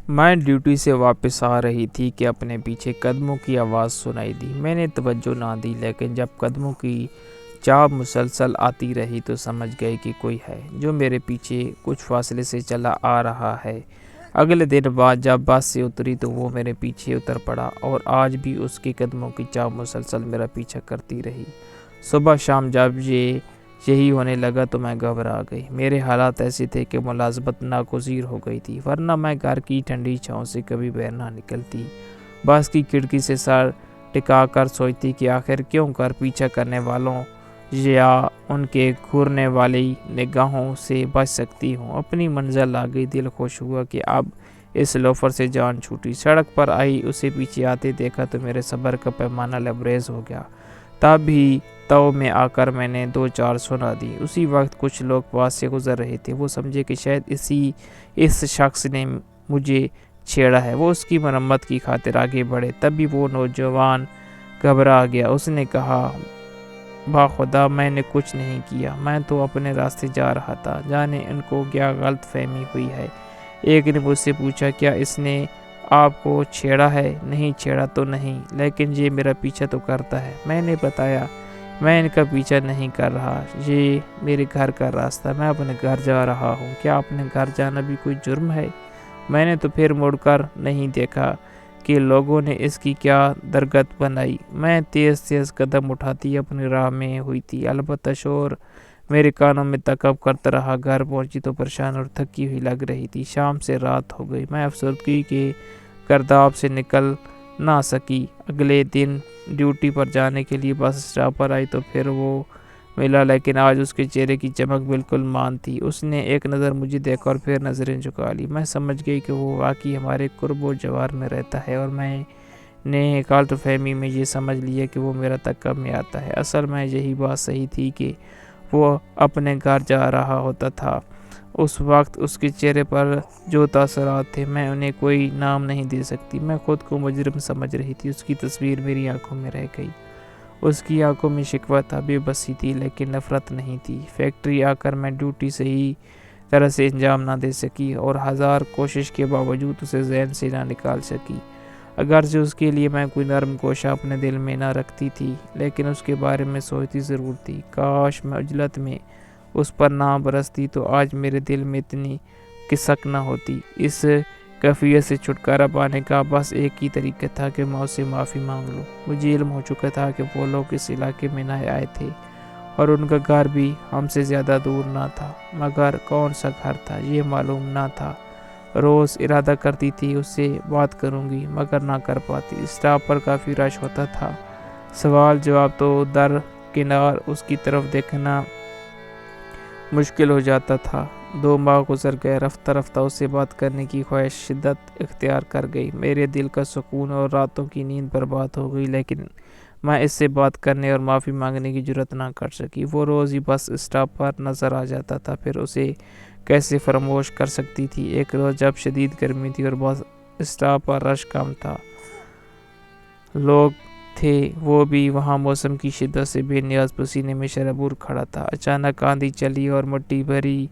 میں ڈیوٹی سے واپس آ رہی تھی کہ اپنے پیچھے قدموں کی آواز سنائی دی۔ میں نے توجہ نہ دی، لیکن جب قدموں کی چاپ مسلسل آتی رہی تو سمجھ گئی کہ کوئی ہے جو میرے پیچھے کچھ فاصلے سے چلا آ رہا ہے۔ اگلے دن بعد جب بس سے اتری تو وہ میرے پیچھے اتر پڑا، اور آج بھی اس کے قدموں کی چاپ مسلسل میرا پیچھا کرتی رہی۔ صبح شام جب یہی ہونے لگا تو میں گھبرا گئی۔ میرے حالات ایسے تھے کہ ملازمت ناگزیر ہو گئی تھی، ورنہ میں گھر کی ٹھنڈی چھاؤں سے کبھی باہر نہ نکلتی۔ بس کی کھڑکی سے سر ٹکا کر سوچتی کہ آخر کیوں کر پیچھا کرنے والوں یا ان کے گھورنے والی نگاہوں سے بچ سکتی ہوں۔ اپنی منزل آ گئی، دل خوش ہوا کہ اب اس لوفر سے جان چھوٹی۔ سڑک پر آئی، اسے پیچھے آتے دیکھا تو میرے صبر کا پیمانہ لبریز ہو گیا۔ تب ہی تو میں آ کر میں نے 2-4 سنا دی۔ اسی وقت کچھ لوگ پاس سے گزر رہے تھے۔ وہ سمجھے کہ شاید اس شخص نے مجھے چھیڑا ہے، وہ اس کی مرمت کی خاطر آگے بڑھے۔ تبھی وہ نوجوان گھبرا گیا۔ اس نے کہا، باخدا میں نے کچھ نہیں کیا، میں تو اپنے راستے جا رہا تھا، جانے ان کو کیا غلط فہمی ہوئی ہے۔ ایک نے مجھ سے پوچھا، کیا اس نے آپ کو چھیڑا ہے؟ نہیں چھیڑا تو نہیں، لیکن یہ میرا پیچھا تو کرتا ہے۔ میں نے بتایا، میں ان کا پیچھا نہیں کر رہا، یہ میرے گھر کا راستہ، میں اپنے گھر جا رہا ہوں۔ کیا اپنے گھر جانا بھی کوئی جرم ہے؟ میں نے تو پھر مڑ کر نہیں دیکھا کہ لوگوں نے اس کی کیا درگت بنائی۔ میں تیز تیز قدم اٹھاتی اپنی راہ میں ہوئی تھی، البتہ شور میرے کانوں میں تعاقب کرتا رہا۔ گھر پہنچی تو پریشان اور تھکی ہوئی لگ رہی تھی۔ شام سے رات ہو گئی، میں افسردگی کے گرداب سے نکل نہ سکی۔ اگلے دن ڈیوٹی پر جانے کے لیے بس اسٹاپ پر آئی تو پھر وہ ملا، لیکن آج اس کے چہرے کی چمک بالکل ماند تھی۔ اس نے ایک نظر مجھے دیکھا اور پھر نظریں جھکا لی۔ میں سمجھ گئی کہ وہ واقعی ہمارے قرب و جوار میں رہتا ہے، اور میں نے غلط فہمی میں یہ سمجھ لیا کہ وہ میرا تعاقب میں آتا ہے۔ اصل میں یہی بات صحیح تھی کہ وہ اپنے گھر جا رہا ہوتا تھا۔ اس وقت اس کے چہرے پر جو تاثرات تھے، میں انہیں کوئی نام نہیں دے سکتی۔ میں خود کو مجرم سمجھ رہی تھی۔ اس کی تصویر میری آنکھوں میں رہ گئی۔ اس کی آنکھوں میں شکوہ تھا، بے بسی تھی، لیکن نفرت نہیں تھی۔ فیکٹری آ کر میں ڈیوٹی صحیح طرح سے انجام نہ دے سکی، اور ہزار کوشش کے باوجود اسے ذہن سے نہ نکال سکی۔ اگرچہ اس کے لیے میں کوئی نرم گوشہ اپنے دل میں نہ رکھتی تھی، لیکن اس کے بارے میں سوچتی ضرور تھی۔ کاش میں عجلت میں اس پر نہ برستی تو آج میرے دل میں اتنی کسک نہ ہوتی۔ اس کیفیت سے چھٹکارا پانے کا بس ایک ہی طریقہ تھا کہ میں اس سے معافی مانگ لوں۔ مجھے علم ہو چکا تھا کہ وہ لوگ اس علاقے میں نئے آئے تھے، اور ان کا گھر بھی ہم سے زیادہ دور نہ تھا، مگر کون سا گھر تھا یہ معلوم نہ تھا۔ روز ارادہ کرتی تھی اس سے بات کروں گی، مگر نہ کر پاتی۔ اسٹاپ پر کافی رش ہوتا تھا، سوال جواب تو درکنار، اس کی طرف دیکھنا مشکل ہو جاتا تھا۔ 2 ماہ گزر گئے، رفتہ رفتہ اس سے بات کرنے کی خواہش شدت اختیار کر گئی۔ میرے دل کا سکون اور راتوں کی نیند برباد ہو گئی، لیکن میں اس سے بات کرنے اور معافی مانگنے کی جرات نہ کر سکی۔ وہ روز ہی بس اسٹاپ پر نظر آ جاتا تھا، پھر اسے کیسے فراموش کر سکتی تھی؟ ایک روز جب شدید گرمی تھی اور بس اسٹاپ پر رش کم تھا، لوگ تھے، وہ بھی وہاں موسم کی شدت سے بے نیاز پسینے میں شرابور کھڑا تھا۔ اچانک آندھی چلی اور مٹی بھری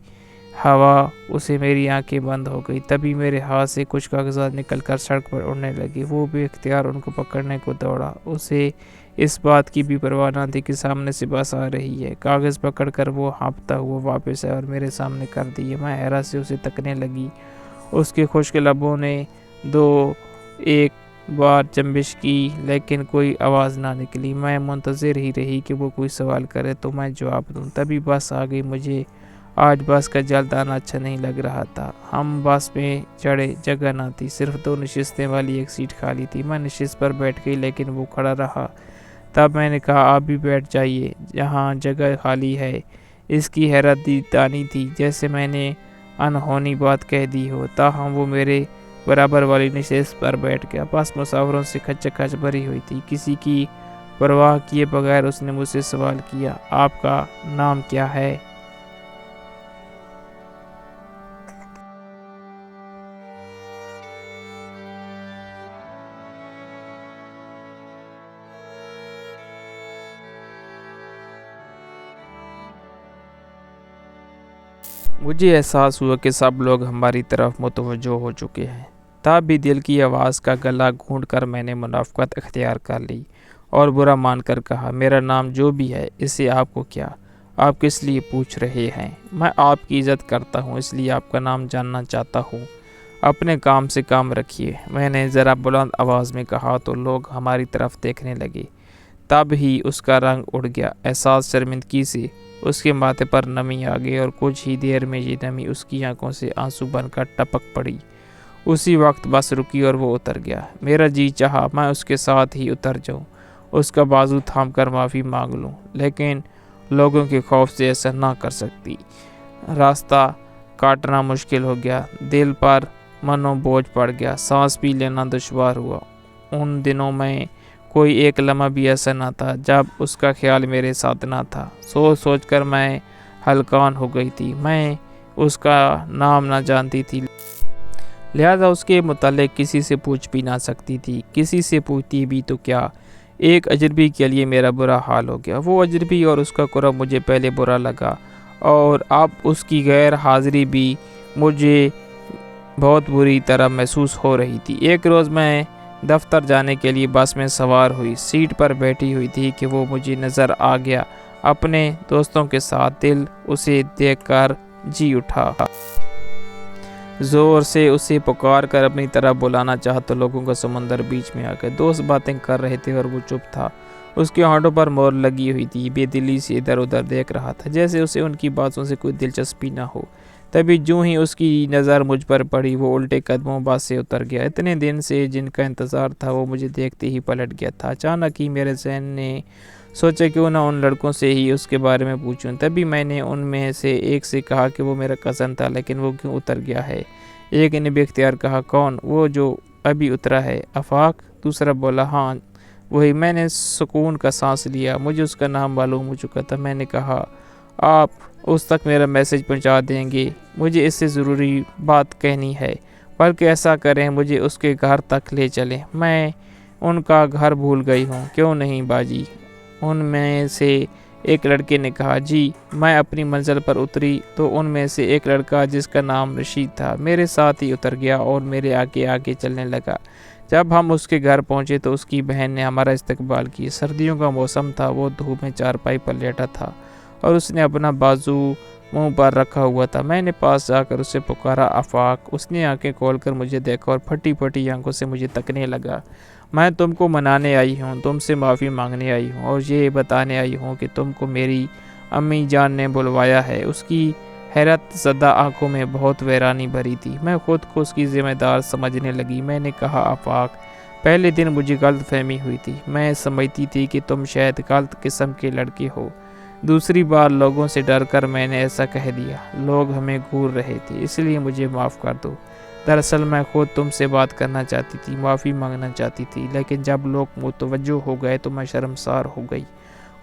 ہوا اسے میری آنکھیں بند ہو گئی۔ تبھی میرے ہاتھ سے کچھ کاغذات نکل کر سڑک پر اڑنے لگے۔ وہ بے اختیار ان کو پکڑنے کو دوڑا۔ اسے اس بات کی بھی پرواہ نہ تھی کہ سامنے سے بس آ رہی ہے۔ کاغذ پکڑ کر وہ ہانپتا ہوا واپس آیا اور میرے سامنے کر دیے۔ میں حیرت سے اسے تکنے لگی۔ اس کے خشک لبوں نے 2-1 بار جنبش کی، لیکن کوئی آواز نہ نکلی۔ میں منتظر ہی رہی کہ وہ کوئی سوال کرے تو میں جواب دوں۔ تبھی بس آ گئی۔ مجھے آج بس کا جلد آنا اچھا نہیں لگ رہا تھا۔ ہم بس میں چڑھے، جگہ نہ تھی، صرف 2 نشستیں والی ایک سیٹ خالی تھی۔ میں نشست پر بیٹھ گئی، لیکن وہ کھڑا رہا۔ تب میں نے کہا، آپ بھی بیٹھ جائیے، یہاں جگہ خالی ہے۔ اس کی حیرت دانی تھی، جیسے میں نے انہونی بات کہہ دی ہو، تاہم وہ میرے برابر والی نشست پر بیٹھ گیا۔ بس مسافروں سے کھچ بھری ہوئی تھی۔ کسی کی پرواہ کیے بغیر اس نے مجھ سے سوال کیا، آپ کا نام کیا ہے؟ مجھے احساس ہوا کہ سب لوگ ہماری طرف متوجہ ہو چکے ہیں۔ تب بھی دل کی آواز کا گلا گھونٹ کر میں نے منافقت اختیار کر لی اور برا مان کر کہا، میرا نام جو بھی ہے اس سے آپ کو کیا؟ آپ کس لیے پوچھ رہے ہیں؟ میں آپ کی عزت کرتا ہوں اس لیے آپ کا نام جاننا چاہتا ہوں۔ اپنے کام سے کام رکھیے، میں نے ذرا بلند آواز میں کہا تو لوگ ہماری طرف دیکھنے لگے۔ تب ہی اس کا رنگ اڑ گیا۔ احساس شرمندگی سے اس کے ماتھے پر نمی آ گئی اور کچھ ہی دیر میں یہ نمی اس کی آنکھوں سے آنسو بن کر ٹپک پڑی۔ اسی وقت بس رکی اور وہ اتر گیا۔ میرا جی چاہا میں اس کے ساتھ ہی اتر جاؤں، اس کا بازو تھام کر معافی مانگ لوں، لیکن لوگوں کے خوف سے ایسا نہ کر سکتی۔ راستہ کاٹنا مشکل ہو گیا، دل پر منو بوجھ پڑ گیا، سانس بھی لینا دشوار ہوا۔ ان دنوں میں کوئی ایک لمحہ بھی ایسا نہ تھا جب اس کا خیال میرے ساتھ نہ تھا۔ سوچ سوچ کر میں ہلکان ہو گئی تھی۔ میں اس کا نام نہ جانتی تھی، لہذا اس کے متعلق کسی سے پوچھ بھی نہ سکتی تھی۔ کسی سے پوچھتی بھی تو کیا؟ ایک اجنبی کے لیے میرا برا حال ہو گیا۔ وہ اجنبی اور اس کا قرب مجھے پہلے برا لگا اور اب اس کی غیر حاضری بھی مجھے بہت بری طرح محسوس ہو رہی تھی۔ ایک روز میں دفتر جانے کے لیے بس میں سوار ہوئی، سیٹ پر بیٹھی ہوئی تھی کہ وہ مجھے نظر آ گیا اپنے دوستوں کے ساتھ۔ دل اسے دیکھ کر جی اٹھا۔ زور سے اسے پکار کر اپنی طرف بلانا چاہا تو لوگوں کا سمندر بیچ میں آ گیا۔ دوست باتیں کر رہے تھے اور وہ چپ تھا۔ اس کے ہونٹوں پر مہر لگی ہوئی تھی، بے دلی سے ادھر ادھر دیکھ رہا تھا جیسے اسے ان کی باتوں سے کوئی دلچسپی نہ ہو۔ تبھی جوں ہی اس کی نظر مجھ پر پڑی وہ الٹے قدموں بس سے اتر گیا۔ اتنے دن سے جن کا انتظار تھا وہ مجھے دیکھتے ہی پلٹ گیا تھا۔ اچانک ہی میرے ذہن نے سوچا کیوں نہ ان لڑکوں سے ہی اس کے بارے میں پوچھوں۔ تبھی میں نے ان میں سے ایک سے کہا کہ وہ میرا کزن تھا لیکن وہ کیوں اتر گیا ہے؟ ایک نے بے اختیار کہا، کون؟ وہ جو ابھی اترا ہے، آفاق؟ دوسرا بولا، ہاں وہی۔ میں نے سکون کا سانس لیا، مجھے اس کا نام معلوم ہو چکا تھا۔ میں نے کہا، آپ اس تک میرا میسج پہنچا دیں گے؟ مجھے اس سے ضروری بات کہنی ہے۔ بلکہ ایسا کریں، مجھے اس کے گھر تک لے چلیں، میں ان کا گھر بھول گئی ہوں۔ کیوں نہیں باجی؟ ان میں سے ایک لڑکے نے کہا۔ جی۔ میں اپنی منزل پر اتری تو ان میں سے ایک لڑکا جس کا نام رشید تھا میرے ساتھ ہی اتر گیا اور میرے آگے آگے چلنے لگا۔ جب ہم اس کے گھر پہنچے تو اس کی بہن نے ہمارا استقبال کیا۔ سردیوں کا موسم تھا، وہ دھوپ میں چارپائی پر لیٹا تھا اور اس نے اپنا بازو منہ پر رکھا ہوا تھا۔ میں نے پاس جا کر اسے پکارا، آفاق۔ اس نے آنکھیں کھول کر مجھے دیکھا اور پھٹی پھٹی آنکھوں سے مجھے تکنے لگا۔ میں تم کو منانے آئی ہوں، تم سے معافی مانگنے آئی ہوں اور یہ بتانے آئی ہوں کہ تم کو میری امی جان نے بلوایا ہے۔ اس کی حیرت زدہ آنکھوں میں بہت ویرانی بھری تھی۔ میں خود کو اس کی ذمہ دار سمجھنے لگی۔ میں نے کہا، آفاق، پہلے دن مجھے غلط فہمی ہوئی تھی، میں سمجھتی تھی کہ تم شاید غلط قسم کے لڑکے ہو۔ دوسری بار لوگوں سے ڈر کر میں نے ایسا کہہ دیا، لوگ ہمیں گھور رہے تھے، اس لیے مجھے معاف کر دو۔ دراصل میں خود تم سے بات کرنا چاہتی تھی، معافی مانگنا چاہتی تھی، لیکن جب لوگ متوجہ ہو گئے تو میں شرمسار ہو گئی۔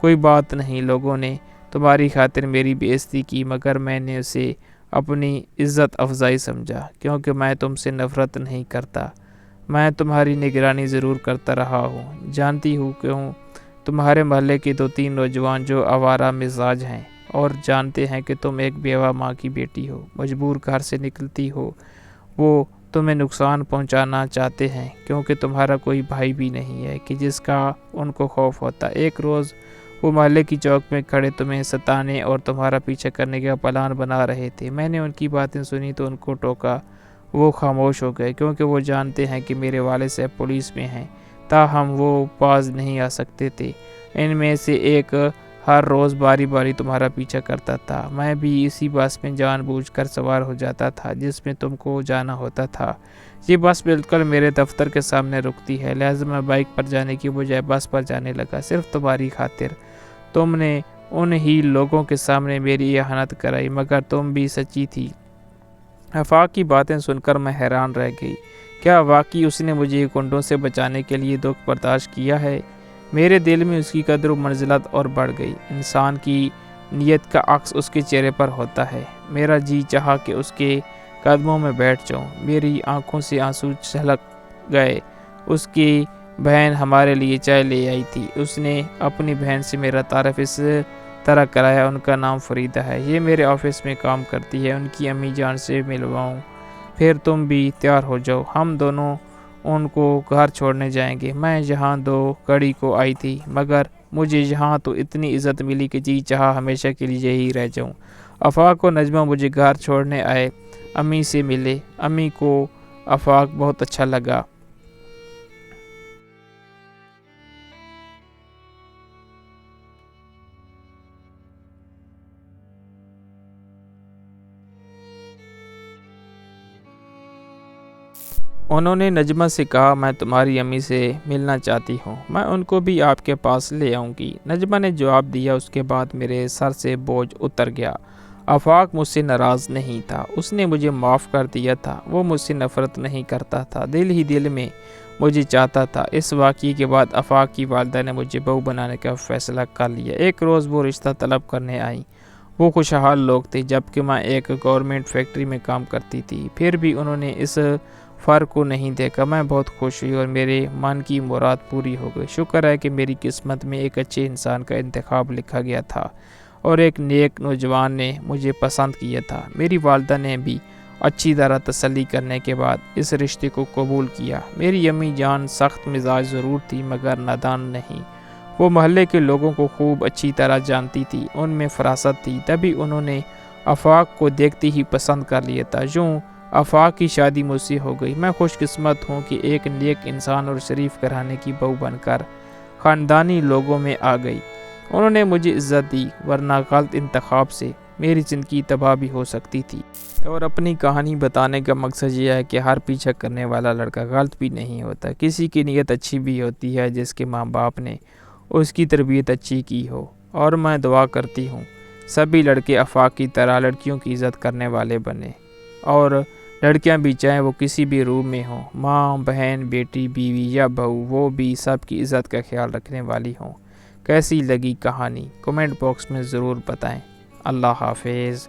کوئی بات نہیں، لوگوں نے تمہاری خاطر میری بے عزتی کی مگر میں نے اسے اپنی عزت افزائی سمجھا، کیونکہ میں تم سے نفرت نہیں کرتا۔ میں تمہاری نگرانی ضرور کرتا رہا ہوں، جانتی ہوں کیوں؟ تمہارے محلے کے 2-3 نوجوان جو آوارہ مزاج ہیں اور جانتے ہیں کہ تم ایک بیوہ ماں کی بیٹی ہو، مجبور گھر سے نکلتی ہو، وہ تمہیں نقصان پہنچانا چاہتے ہیں کیونکہ تمہارا کوئی بھائی بھی نہیں ہے کہ جس کا ان کو خوف ہوتا۔ ایک روز وہ محلے کی چوک میں کھڑے تمہیں ستانے اور تمہارا پیچھا کرنے کا پلان بنا رہے تھے۔ میں نے ان کی باتیں سنی تو ان کو ٹوکا، وہ خاموش ہو گئے کیونکہ وہ جانتے ہیں کہ میرے والد صاحب پولیس میں ہیں، تاہم وہ پاس نہیں آ سکتے تھے۔ ان میں سے ایک ہر روز باری باری تمہارا پیچھا کرتا تھا، میں بھی اسی بس میں جان بوجھ کر سوار ہو جاتا تھا جس میں تم کو جانا ہوتا تھا۔ یہ بس بالکل میرے دفتر کے سامنے رکتی ہے، لہذا میں بائک پر جانے کی بجائے بس پر جانے لگا، صرف تمہاری خاطر۔ تم نے ان ہی لوگوں کے سامنے میری اہانت کرائی مگر تم بھی سچی تھی۔ آفاق کی باتیں سن کر میں حیران رہ گئی۔ کیا واقعی اس نے مجھے کنڈوں سے بچانے کے لیے دکھ برداشت کیا ہے؟ میرے دل میں اس کی قدر و منزلت اور بڑھ گئی۔ انسان کی نیت کا عکس اس کے چہرے پر ہوتا ہے۔ میرا جی چاہا کہ اس کے قدموں میں بیٹھ جاؤں۔ میری آنکھوں سے آنسو چھلک گئے۔ اس کی بہن ہمارے لیے چائے لے آئی تھی۔ اس نے اپنی بہن سے میرا تعارف اس طرح کرایا، ان کا نام فریدہ ہے، یہ میرے آفس میں کام کرتی ہے، ان کی امی جان سے ملواؤں۔ پھر تم بھی تیار ہو جاؤ، ہم دونوں ان کو گھر چھوڑنے جائیں گے۔ میں یہاں 2 کڑی کو آئی تھی، مگر مجھے یہاں تو اتنی عزت ملی کہ جی چاہا ہمیشہ کے لیے یہی رہ جاؤں۔ آفاق و نجمہ مجھے گھر چھوڑنے آئے، امی سے ملے۔ امی کو آفاق بہت اچھا لگا۔ انہوں نے نجمہ سے کہا میں تمہاری امی سے ملنا چاہتی ہوں، میں ان کو بھی آپ کے پاس لے آؤں گی۔ نجمہ نے جواب دیا۔ اس کے بعد میرے سر سے بوجھ اتر گیا۔ آفاق مجھ سے ناراض نہیں تھا، اس نے مجھے معاف کر دیا تھا۔ وہ مجھ سے نفرت نہیں کرتا تھا، دل ہی دل میں مجھے چاہتا تھا۔ اس واقعے کے بعد آفاق کی والدہ نے مجھے بہو بنانے کا فیصلہ کر لیا۔ ایک روز وہ رشتہ طلب کرنے آئیں۔ وہ خوشحال لوگ تھے، جبکہ میں ایک گورنمنٹ فیکٹری میں کام کرتی تھی۔ پھر بھی انہوں نے اس فرق کو نہیں دیکھا۔ میں بہت خوش ہوئی اور میرے من کی مراد پوری ہو گئی۔ شکر ہے کہ میری قسمت میں ایک اچھے انسان کا انتخاب لکھا گیا تھا اور ایک نیک نوجوان نے مجھے پسند کیا تھا۔ میری والدہ نے بھی اچھی طرح تسلی کرنے کے بعد اس رشتے کو قبول کیا۔ میری امی جان سخت مزاج ضرور تھی، مگر نادان نہیں۔ وہ محلے کے لوگوں کو خوب اچھی طرح جانتی تھی، ان میں فراست تھی، تبھی انہوں نے آفاق کو دیکھتے ہی پسند کر لیا تھا۔ یوں آفاق کی شادی مجھ سے ہو گئی۔ میں خوش قسمت ہوں کہ ایک نیک انسان اور شریف گھرانے کی بہو بن کر خاندانی لوگوں میں آ گئی۔ انہوں نے مجھے عزت دی، ورنہ غلط انتخاب سے میری زندگی تباہ بھی ہو سکتی تھی۔ اور اپنی کہانی بتانے کا مقصد یہ ہے کہ ہر پیچھا کرنے والا لڑکا غلط بھی نہیں ہوتا، کسی کی نیت اچھی بھی ہوتی ہے جس کے ماں باپ نے اس کی تربیت اچھی کی ہو۔ اور میں دعا کرتی ہوں سبھی لڑکے آفاق کی طرح لڑکیوں کی عزت کرنے والے بنے، اور لڑکیاں بھی چاہیں وہ کسی بھی روپ میں ہوں، ماں، بہن، بیٹی، بیوی یا بہو، وہ بھی سب کی عزت کا خیال رکھنے والی ہوں۔ کیسی لگی کہانی کمنٹ باکس میں ضرور بتائیں۔ اللہ حافظ۔